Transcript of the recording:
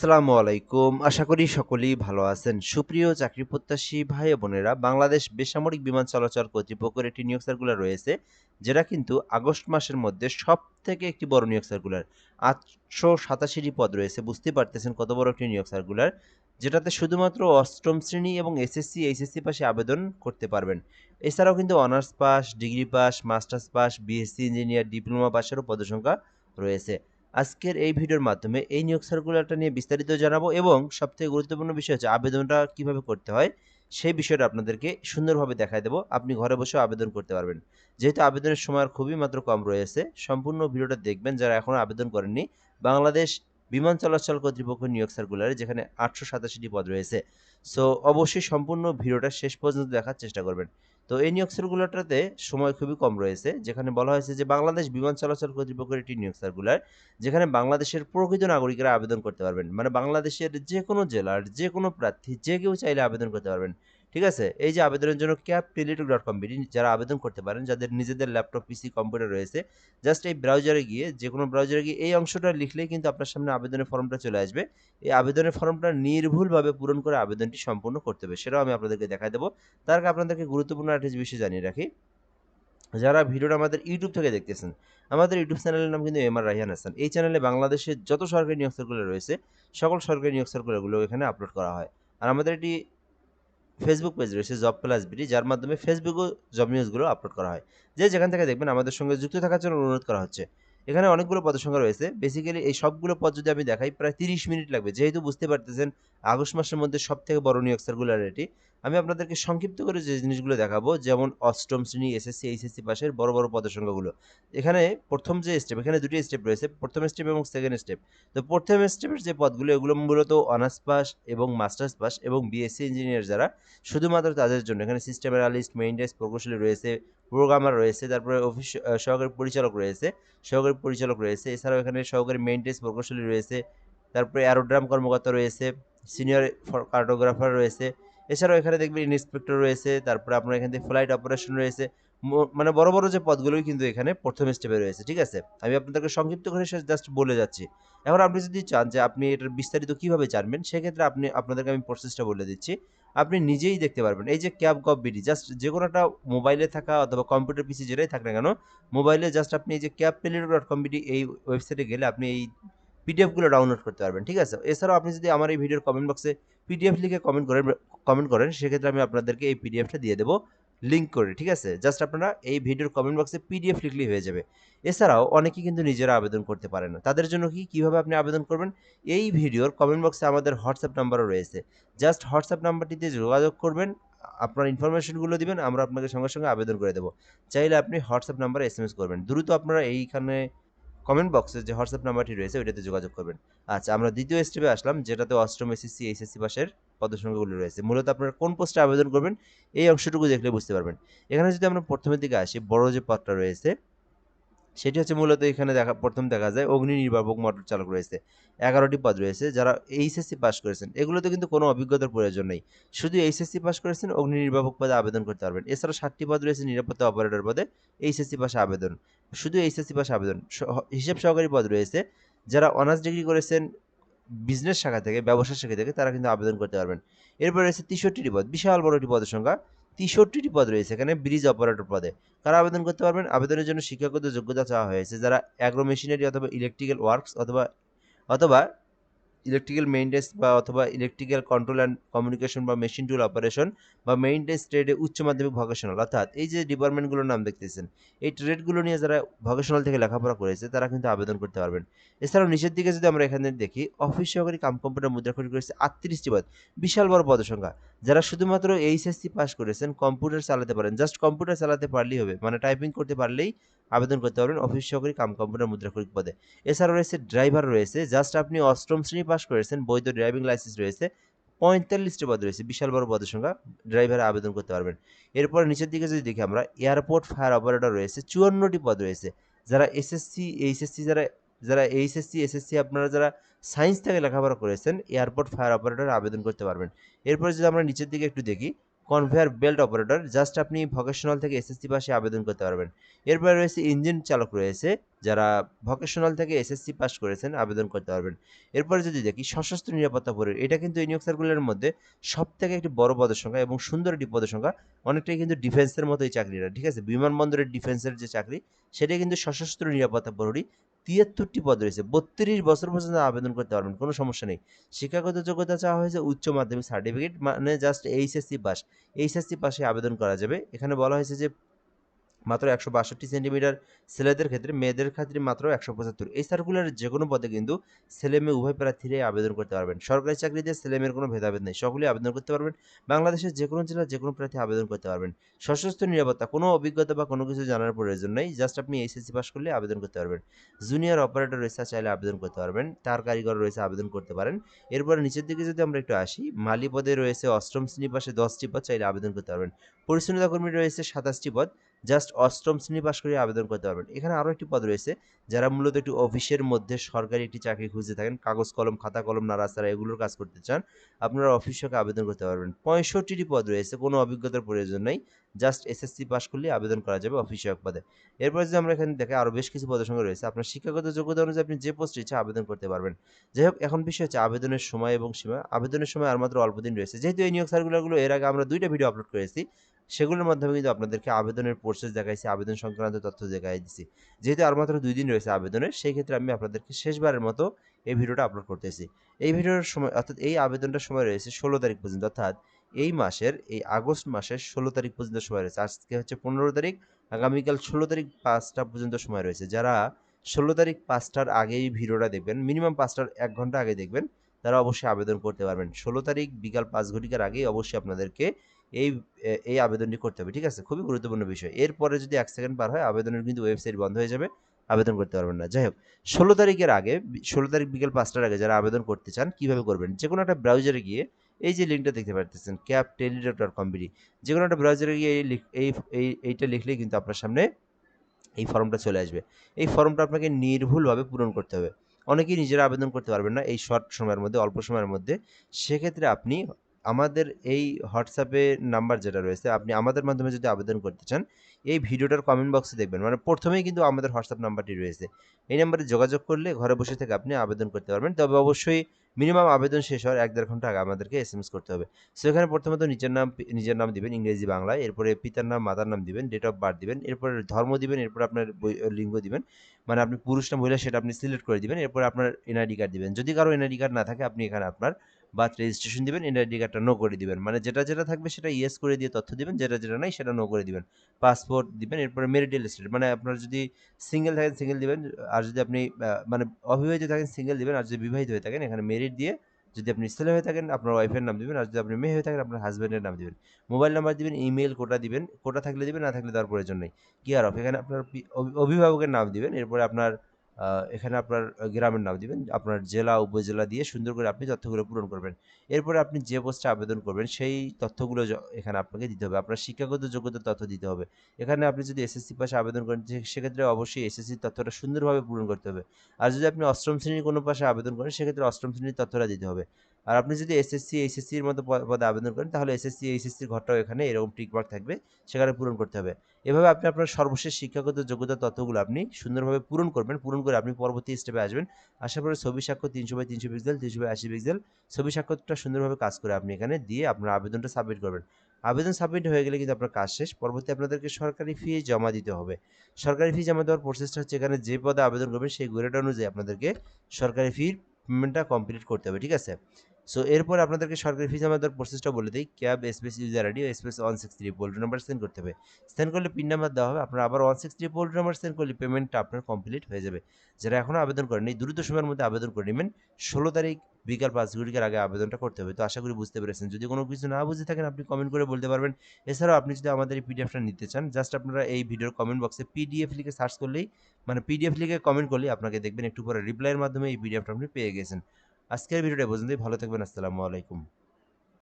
আসসালামু আলাইকুম। আশা করি সকলেই ভালো আছেন। সুপ্রিয় চাকরি প্রত্যাশী ভাই ও বোনেরা, বাংলাদেশ বেসামরিক বিমান চলাচল কর্তৃপক্ষের একটি নিয়োগ সার্কুলার রয়েছে, যেটা কিন্তু আগস্ট মাসের মধ্যে সবথেকে একটি বড় নিয়োগ সার্কুলার। ৮৮৭টি পদ রয়েছে। বুঝতেই পারতেছেন কত বড় একটি নিয়োগ সার্কুলার, যেটাতে শুধুমাত্র অষ্টম শ্রেণী এবং এসএসসি, এইচএসসি পাশে আবেদন করতে পারবেন। এছাড়াও কিন্তু honours pass, degree pass, masters pass, BSc engineer, diploma পাসেরও পদসংখ্যা রয়েছে। আজকের এই ভিডিওর মাধ্যমে এই নিয়োগ সার্কুলারটা নিয়ে বিস্তারিত জানাবো এবং সবথেকে গুরুত্বপূর্ণ বিষয় হচ্ছে আবেদনটা কিভাবে করতে হয় সেই বিষয়টা আপনাদেরকে সুন্দরভাবে দেখায় দেবো। আপনি ঘরে বসেও আবেদন করতে পারবেন। যেহেতু আবেদনের সময় আর খুবই মাত্র কম রয়েছে, সম্পূর্ণ ভিডিওটা দেখবেন যারা এখনও আবেদন করেননি। বাংলাদেশ বিমান চলাচল কর্তৃপক্ষের নিয়োগ সার্কুলারে যেখানে ৮৮৭টি পদ রয়েছে। সো অবশ্যই সম্পূর্ণ ভিডিওটা শেষ পর্যন্ত দেখার চেষ্টা করবেন। তো এই নিয়োগ সার্কুলারটাতে সময় খুবই কম রয়েছে, যেখানে বলা হয়েছে যে বাংলাদেশ বিমান চলাচল কর্তৃপক্ষের একটি নিয়োগ সার্কুলার, যেখানে বাংলাদেশের প্রকৃত নাগরিকরা আবেদন করতে পারবেন। মানে বাংলাদেশের যেকোনো জেলার যেকোনো প্রার্থী যে কেউ চাইলে আবেদন করতে পারবেন। ঠিক আছে? এই যে আবেদনের জন্য capteletalk.com যারা আবেদন করতে পারেন, যাদের নিজেদের ল্যাপটপ, পিসি, কম্পিউটার রয়েছে, জাস্ট এই ব্রাউজারে গিয়ে যেকোনো ব্রাউজারে গিয়ে এই অংশটা লিখলেই কিন্তু আপনার সামনে আবেদনের ফর্মটা চলে আসবে। এই আবেদনের ফর্মটা নির্ভুলভাবে পূরণ করে আবেদনটি সম্পূর্ণ করতে হবে। সেটাও আমি আপনাদেরকে দেখায় দেব। তার আগে আপনাদেরকে গুরুত্বপূর্ণ একটা বিষয় জানিয়ে রাখি। যারা ভিডিওটা আমাদের ইউটিউব থেকে দেখতেছেন, আমাদের ইউটিউব চ্যানেলের নাম কিন্তু এমআর রায়হান হাসান। এই চ্যানেলে বাংলাদেশের যত সরকারি নিয়োগ সার্কুলার রয়েছে, সকল সরকারি নিয়োগ সার্কুলারগুলো এখানে আপলোড করা হয়। আর আমাদের একটি ফেসবুক পেজ রয়েছে জব প্লাস বিডি, যার মাধ্যমে ফেসবুকেও জব নিউজগুলো আপলোড করা হয়। যে যেখান থেকে দেখবেন আমাদের সঙ্গে যুক্ত থাকার জন্য অনুরোধ করা হচ্ছে। এখানে অনেকগুলো পদের সংখ্যা রয়েছে। বেসিক্যালি এই সবগুলো পদ যদি আমি দেখাই প্রায় ৩০ মিনিট লাগবে। যেহেতু বুঝতে পারতেছেন আগস্ট মাসের মধ্যে সবথেকে বড় নিয়োগ সার্কুলার এটি। আমি আপনাদেরকে সংক্ষিপ্ত করে যে জিনিসগুলো দেখাবো, যেমন অষ্টম শ্রেণী, এসএসসি, এইচএসসি পাশের বড়, বড় পদের সংখ্যাগুলো। এখানে ১ম যে স্টেপ, এখানে ২ টি স্টেপ রয়েছে। ১ম স্টেপ এবং সেকেন্ড স্টেপ। তো ১ম স্টেপের যে পদগুলো, এগুলো মূলত অনার্স পাস এবং মাস্টার্স পাস এবং বিএসসি ইঞ্জিনিয়ার যারা, শুধুমাত্র তাদের জন্য। এখানে সিস্টেম অ্যানালিস্ট, মেইন ডেস্ক প্রকৌশলী রয়েছে, প্রোগ্রামার রয়েছে, তারপরে অফিস সহকারী পরিচালক রয়েছে, এছাড়াও এখানে সহকারী মেইন ডেস্ক প্রকৌশলী রয়েছে, তারপরে অ্যারোড্রাম কর্মকর্তা রয়েছে, সিনিয়র কার্টোগ্রাফার রয়েছে, এছাড়াও এখানে দেখবেন ইন্সপেক্টর রয়েছে, তারপরে আপনার এখান থেকে ফ্লাইট অপারেশন রয়েছে। মানে বড়, বড় যে পদগুলোই কিন্তু এখানে ১ম স্টেপে রয়েছে। ঠিক আছে? আমি আপনাদেরকে সংক্ষিপ্ত করে জাস্ট বলে যাচ্ছি। এখন আপনি যদি চান যে আপনি এটার বিস্তারিত কিভাবে জানবেন, সেক্ষেত্রে আপনাদেরকে আমি প্রসেসটা বলে দিচ্ছি। আপনি নিজেই দেখতে পারবেন। এই যে ক্যাব গভ বিডি, জাস্ট যেকোনো একটা মোবাইলে থাকা অথবা কম্পিউটার, পিসি যেটাই থাক না কেন, মোবাইলে জাস্ট আপনি এই যে capteletalk.com এই ওয়েবসাইটে গেলে আপনি এই পিডিএফ গুলো ডাউনলোড করতে পারবেন। ঠিক আছে? এছাড়াও আপনি যদি আমার এই ভিডিওর কমেন্ট বক্সে পিডিএফ লিখে কমেন্ট করেন, সেক্ষেত্রে আমি আপনাদেরকে এই পিডিএফটা দিয়ে দেব লিংক করে। ঠিক আছে? জাস্ট আপনারা এই ভিডিওর কমেন্ট বক্সে পিডিএফ লিখলেই হয়ে যাবে। এছাড়াও অনেকেই কিন্তু নিজেরা আবেদন করতে পারে না। তাদের জন্য কিভাবে আপনি আবেদন করবেন? এই ভিডিওর কমেন্ট বক্সে আমাদের হোয়াটসঅ্যাপ নাম্বারও রয়েছে। জাস্ট হোয়াটসঅ্যাপ নাম্বারটিতে যোগাযোগ করবেন, আপনার ইনফরমেশনগুলো দিবেন, আমরা আপনাকে সঙ্গে, সঙ্গে আবেদন করে দেব। চাইলে আপনি হোয়াটসঅ্যাপ নাম্বারে এসএমএস করবেন। দ্রুত আপনারা এইখানে কমেন্ট বক্সে যে হোয়াটসঅ্যাপ নাম্বারটি রয়েছে ওইটাতে যোগাযোগ করবেন। আচ্ছা, আমরা দ্বিতীয় স্টেপে আসলাম, যেটাতে অষ্টম এসএসসি, এইচএসসি পাশের পদসংখ্যাগুলো রয়েছে। মূলত আপনারা কোন পোস্টে আবেদন করবেন এই অংশটুকু দেখলে বুঝতে পারবেন। এখানে যদি আমরা প্রথমের দিকে আসি, বড় যে পদটা রয়েছে সেটি হচ্ছে মূলত এখানে প্রথম দেখা যায় অগ্নি নির্বাপক মোটর চালক রয়েছে। ১১টি পদ রয়েছে। যারা এইচএসসি পাস করেছেন, এগুলোতে কিন্তু কোনো অভিজ্ঞতার প্রয়োজন নেই। শুধু এইচএসসি পাস করেছেন, অগ্নি নির্বাপক পদে আবেদন করতে পারবেন। এছাড়া ৭টি পদ রয়েছে নিরাপত্তা অপারেটর পদে, এইচএসসি পাশে আবেদন। শুধু এইচএসসি পাশে আবেদন। হিসাব সহকারী পদ রয়েছে। যারা অনার্স ডিগ্রি করেছেন বিজনেস শাখা থেকে, ব্যবসা শাখা থেকে, তারা কিন্তু আবেদন করতে পারবেন। এরপর রয়েছে ৬৩টি পদ, বিশাল বড় একটি পদের সংখ্যা। ৬৩টি পদ রয়েছে এখানে ব্রিজ অপারেটর পদে। কারা আবেদন করতে পারবেন? আবেদনের জন্য শিক্ষাগত যোগ্যতা চাওয়া হয়েছে যারা অ্যাগ্রো মেশিনারি অথবা ইলেকট্রিক্যাল ওয়ার্কস অথবা ইলেকট্রিক্যাল মেইনটেন্স বা অথবা ইলেকট্রিক্যাল কন্ট্রোল অ্যান্ড কমিউনিকেশন বা মেশিন টুল অপারেশন বা মেইনটেন্স ট্রেডে উচ্চ মাধ্যমিক ভোকেশনাল, অর্থাৎ এই যে ডিপার্টমেন্টগুলোর নাম দেখতেছেন, এই ট্রেডগুলো নিয়ে যারা ভোকেশনাল থেকে লেখাপড়া করেছে তারা কিন্তু আবেদন করতে পারবেন। এছাড়াও নিচের দিকে যদি আমরা এখানে দেখি, অফিস সহকারী কাম কম্পিউটার মুদ্রাক্ষরিক করেছে ৩৮টি পদ, বিশাল বড় পদসংখ্যা। যারা শুধুমাত্র এইচএসসি পাস করেছেন, কম্পিউটার চালাতে পারেন, জাস্ট কম্পিউটার চালাতে পারলেই হবে, মানে টাইপিং করতে পারলেই আবেদন করতে পারবেন অফিস সহকারী কাম কম্পিউটার মুদ্রাক্ষরিক পদে। এছাড়াও রয়েছে ড্রাইভার রয়েছে, জাস্ট আপনি অষ্টম শ্রেণী পাস করেছেন, বৈধ ড্রাইভিং লাইসেন্স রয়েছে, ৪৫টি পদ রয়েছে, বিশাল বড় পদের সংখ্যা, ড্রাইভারে আবেদন করতে পারবেন। এরপর নিচের দিকে যদি দেখি আমরা, এয়ারপোর্ট ফায়ার অপারেটর রয়েছে, ৫৪টি পদ রয়েছে। যারা এসএসসি, এইচএসসি, যারা এইচএসসি, এসএসসি আপনারা যারা সায়েন্স থেকে লেখাপড়া করেছেন, এয়ারপোর্ট ফায়ার অপারেটর আবেদন করতে পারবেন। এরপরে যদি আমরা নিচের দিকে একটু দেখি, কনভেয়ার বেল্ট অপারেটর, জাস্ট আপনি ভোকেশনাল থেকে এসএসসি পাশে আবেদন করতে পারবেন। এরপরে রয়েছে ইঞ্জিন চালক রয়েছে, যারা ভোকেশনাল থেকে এসএসসি পাস করেছেন আবেদন করতে পারবেন। এরপরে যদি দেখি সশস্ত্র নিরাপত্তা পরিবার, এটা কিন্তু এই নিয়োগ সার্কুলারের মধ্যে সবথেকে একটি বড় পদের সংখ্যা এবং সুন্দর একটি পদের সংখ্যা। অনেকটাই কিন্তু ডিফেন্সের মতো এই চাকরিটা, ঠিক আছে? বিমানবন্দরের ডিফেন্সের যে চাকরি, সেটাই কিন্তু সশস্ত্র নিরাপত্তা প্রহরী। ৭৩টি পদ রয়েছে, ৩২ বছর পর্যন্ত আবেদন করতে পারবেন, কোনো সমস্যা নেই। শিক্ষাগত যোগ্যতা চাওয়া হয়েছে উচ্চ মাধ্যমিক সার্টিফিকেট, মানে জাস্ট এইচএসসি পাস। এইচএসসি পাশে আবেদন করা যাবে। এখানে বলা হয়েছে যে মাত্র ১৬২ সেন্টিমিটার ছেলেদের ক্ষেত্রে, মেয়েদের ক্ষেত্রে মাত্র ১৭৫। এই সার্কুলারের যেকোনো পদে কিন্তু ছেলে মেয়ে উভয় প্রার্থীরাই আবেদন করতে পারবেন। সরকারি চাকরিতে ছেলে মেয়ের কোনো ভেদাভেদ নেই, সকলেই আবেদন করতে পারবেন। বাংলাদেশের যেকোনো জেলার যেকোনো প্রার্থী আবেদন করতে পারবেন। সশস্ত্র নিরাপত্তা, কোনো অভিজ্ঞতা বা কোনো কিছু জানার প্রয়োজন নেই, জাস্ট আপনি এইচএসসি পাস করলে আবেদন করতে পারবেন। জুনিয়র অপারেটর রয়েছে, চাইলে আবেদন করতে পারবেন। তার কারিগর রয়েছে, আবেদন করতে পারেন। এরপরে নিচের দিকে যদি আমরা একটু আসি, মালি পদে রয়েছে অষ্টম শ্রেণী পাশে 10টি পদ, চাইলে আবেদন করতে পারবেন। পরিচ্ছন্নতা কর্মী রয়েছে 27টি পদ, জাস্ট অষ্টম শ্রেণী পাস করে আবেদন করতে পারবেন। এখানে আরও একটি পদ রয়েছে, যারা মূলত একটি অফিসের মধ্যে সরকারি একটি চাকরি খুঁজে থাকেন, কাগজ কলম খাতা কলম নাড়াচাড়া এগুলোর কাজ করতে চান, আপনারা অফিসকে আবেদন করতে পারবেন। 65টি পদ রয়েছে, কোনো অভিজ্ঞতার প্রয়োজন নেই, জাস্ট এসএসসি পাস করলে আবেদন করা যাবে অফিসক পদে। এরপর যদি আমরা এখানে দেখি, আরও বেশ কিছু পদের সংখ্যা রয়েছে, আপনার শিক্ষাগত যোগ্যতা অনুযায়ী আপনি যে পোস্টে ইচ্ছা আবেদন করতে পারবেন। যাই হোক, এখন বিষয় হচ্ছে আবেদনের সময় এবং সীমা। আবেদনের সময় আর মাত্র অল্প দিন রয়েছে। যেহেতু এই নিয়োগ সার্কুলারগুলো এর আগে আমরা 2টা ভিডিও আপলোড করেছি, সেগুলোর মাধ্যমে কিন্তু আপনাদেরকে আবেদনের প্রসেস দেখাইছি, আবেদন সংক্রান্ত তথ্য দেখাই দিছি। যেহেতু আর মাত্র 2 দিন রয়েছে আবেদনের, সেই ক্ষেত্রে আমি আপনাদেরকে শেষবারের মতো এই ভিডিওটা আপলোড করতেছি। এই ভিডিওর সময়, অর্থাৎ এই আবেদনটার সময় রয়েছে 16 তারিখ পর্যন্ত, অর্থাৎ এই আগস্ট মাসের 16 তারিখ পর্যন্ত সময় রয়েছে। আজকে হচ্ছে 15 তারিখ, আগামীকাল 16 তারিখ 5টা পর্যন্ত সময় রয়েছে। যারা 16 তারিখ 5টার আগেই ভিডিওটা দেখবেন, মিনিমাম 5টার 1 ঘন্টা আগে দেখবেন, তারা অবশ্যই আবেদন করতে পারবেন। 16 তারিখ বিকাল 5 ঘটিকার আগেই অবশ্যই আপনাদেরকে এই এই আবেদনটি করতে হবে, ঠিক আছে? খুবই গুরুত্বপূর্ণ বিষয়। এরপরে যদি 1 সেকেন্ড পার হয়, আবেদনের কিন্তু ওয়েবসাইট বন্ধ হয়ে যাবে, আবেদন করতে পারবেন না। যাই হোক, 16 তারিখের আগে, 16 তারিখ বিকেল 5টার আগে যারা আবেদন করতে চান, কিভাবে করবেন? যেকোনো একটা ব্রাউজারে গিয়ে এই যে লিঙ্কটা দেখতে পারতেছেন, capteledoc.com.bd, যেকোনো একটা ব্রাউজারে গিয়ে এইটা লিখলেই কিন্তু আপনার সামনে এই ফর্মটা চলে আসবে। এই ফর্মটা আপনাকে নির্ভুলভাবে পূরণ করতে হবে। অনেকেই নিজেরা আবেদন করতে পারবেন না এই শর্ট সময়ের মধ্যে, অল্প সময়ের মধ্যে। সেক্ষেত্রে আপনি আমাদের এই হোয়াটসঅ্যাপে নাম্বার যেটা রয়েছে, আপনি আমাদের মাধ্যমে যদি আবেদন করতে চান, এই ভিডিওটার কমেন্ট বক্সে দেখবেন, মানে প্রথমেই কিন্তু আমাদের হোয়াটসঅ্যাপ নাম্বারটি রয়েছে। এই নাম্বারে যোগাযোগ করলে ঘরে বসে থেকে আপনি আবেদন করতে পারবেন। তবে অবশ্যই মিনিমাম আবেদন শেষ হওয়ার ১-১.৫ ঘন্টা আগে আমাদেরকে এসএমএস করতে হবে। সো এখানে প্রথমত নিজের নাম দিবেন ইংরেজি বাংলায়, এরপরে পিতার নাম মাতার নাম দিবেন, ডেট অফ বার্থ দিবেন, এরপরে ধর্ম দিবেন, এরপরে আপনার লিঙ্গ দিবেন, মানে আপনি পুরুষ না মহিলা সেটা আপনি সিলেক্ট করে দিবেন, এরপরে আপনার এনআইডি কার্ড দিবেন। যদি কারো এনআইডি কার্ড না থাকে, আপনি এখানে আপনার বার্থ রেজিস্ট্রেশন দিবেন, এনআইডি কার্ডটা নো করে দিবেন, মানে যেটা থাকবে সেটা ইয়েস করে দিয়ে তথ্য দিবেন, যেটা নাই সেটা নো করে দিবেন। পাসপোর্ট দিবেন, এরপরে মেরিটাল স্ট্যাটাস, মানে আপনার যদি সিঙ্গেল থাকেন সিঙ্গেল দিবেন, আর যদি আপনি মানে অবিবাহিত থাকেন সিঙ্গেল দিবেন, আর যদি বিবাহিত হয়ে থাকেন এখানে মেরিট দিয়ে, যদি আপনি ছেলে হয়ে থাকেন আপনার ওয়াইফের নাম দিবেন, আর যদি আপনি মেয়ে হয়ে থাকেন আপনার হাজব্যান্ডের নাম দিবেন। মোবাইল নাম্বার দিবেন, ইমেইল কোটা দিবেন, কোটা থাকলে দিবেন, না থাকলে দেওয়ার প্রয়োজন নেই। কেয়ার অফ, এখানে আপনার অভিভাবকের নাম দিবেন, এরপরে আপনার এখানে আপনার গ্রামের নাম দিবেন, আপনার জেলা উপজেলা দিয়ে সুন্দর করে আপনি তথ্যগুলো পূরণ করবেন। এরপরে আপনি যে পোস্টে আবেদন করবেন সেই তথ্যগুলো এখানে আপনাকে দিতে হবে। আপনার শিক্ষাগত যোগ্যতার তথ্য দিতে হবে। এখানে আপনি যদি এসএসসি পাশে আবেদন করেন, সেক্ষেত্রে অবশ্যই এসএসসির তথ্যটা সুন্দরভাবে পূরণ করতে হবে। আর যদি আপনি অষ্টম শ্রেণীর কোনো পাশে আবেদন করেন, সেক্ষেত্রে অষ্টম শ্রেণীর তথ্যটা দিতে হবে। আর আপনি যদি এসএসসি, এইচএসসির মতো পদে আবেদন করেন, তাহলে এসএসসি, এইচএসসির ঘরটাও এখানে এরকম টিক মার্ক থাকবে, সেখানে পূরণ করতে হবে। এভাবে আপনি আপনার সর্বশেষ শিক্ষাগত যোগ্যতার তথ্যগুলো আপনি সুন্দরভাবে পূরণ করবেন। পূরণ করে আপনি পরবর্তী স্টেপে আসবেন। আসার পরে ছবি স্বাক্ষর 300x300 পিক্সেল, 300x80 পিক্সেল ছবি স্বাক্ষরটা সুন্দরভাবে কাজ করে আপনি এখানে দিয়ে আপনার আবেদনটা সাবমিট করবেন। আবেদন সাবমিট হয়ে গেলে কিন্তু আপনার কাজ শেষ। পরবর্তী আপনাদেরকে সরকারি ফি জমা দিতে হবে। সরকারি ফি জমা দেওয়ার প্রসেসটা হচ্ছে, এখানে যে পদে আবেদন করবেন সেই গ্রেড অনুযায়ী আপনাদেরকে সরকারি ফির পেমেন্টটা কমপ্লিট করতে হবে, ঠিক আছে? সো এরপর আপনাদেরকে সরকারি ফি জমা দেওয়ার প্রসেসটা বলে দিই। Cab space user ID space 163 poultry number send করতে হবে। সেন্ড করলে পিন নাম্বার দেওয়া হবে। আপনার আবার 163 পোল্ট্রি নাম্বার সেন্ড করলে পেমেন্টটা আপনার কমপ্লিট হয়ে যাবে। যারা এখনও আবেদন করেননি, দ্রুত সময়ের মধ্যে আবেদন করে নেবেন। 16 তারিখ বিকাল 5 ঘটিকার আগে আবেদনটা করতে হবে। তো আশা করি বুঝতে পেরেছেন। যদি কোনো কিছু না বুঝে থাকেন, আপনি কমেন্ট করে বলতে পারবেন। এছাড়াও আপনি যদি আমাদের এই পিডিএফটা নিতে চান, জাস্ট আপনারা এই ভিডিওর কমেন্ট বক্সে পিডিএফ লিখে সার্চ করলেই, মানে পিডিএফ লিখে কমেন্ট করলেই আপনাকে দেখবেন একটু পরে রিপ্লাইয়ের মাধ্যমে এই পিডিএফটা আপনি পেয়ে গেছেন। আজকের ভিডিওটা এই পর্যন্তই। ভালো থাকবেন। আসসালামু আলাইকুম।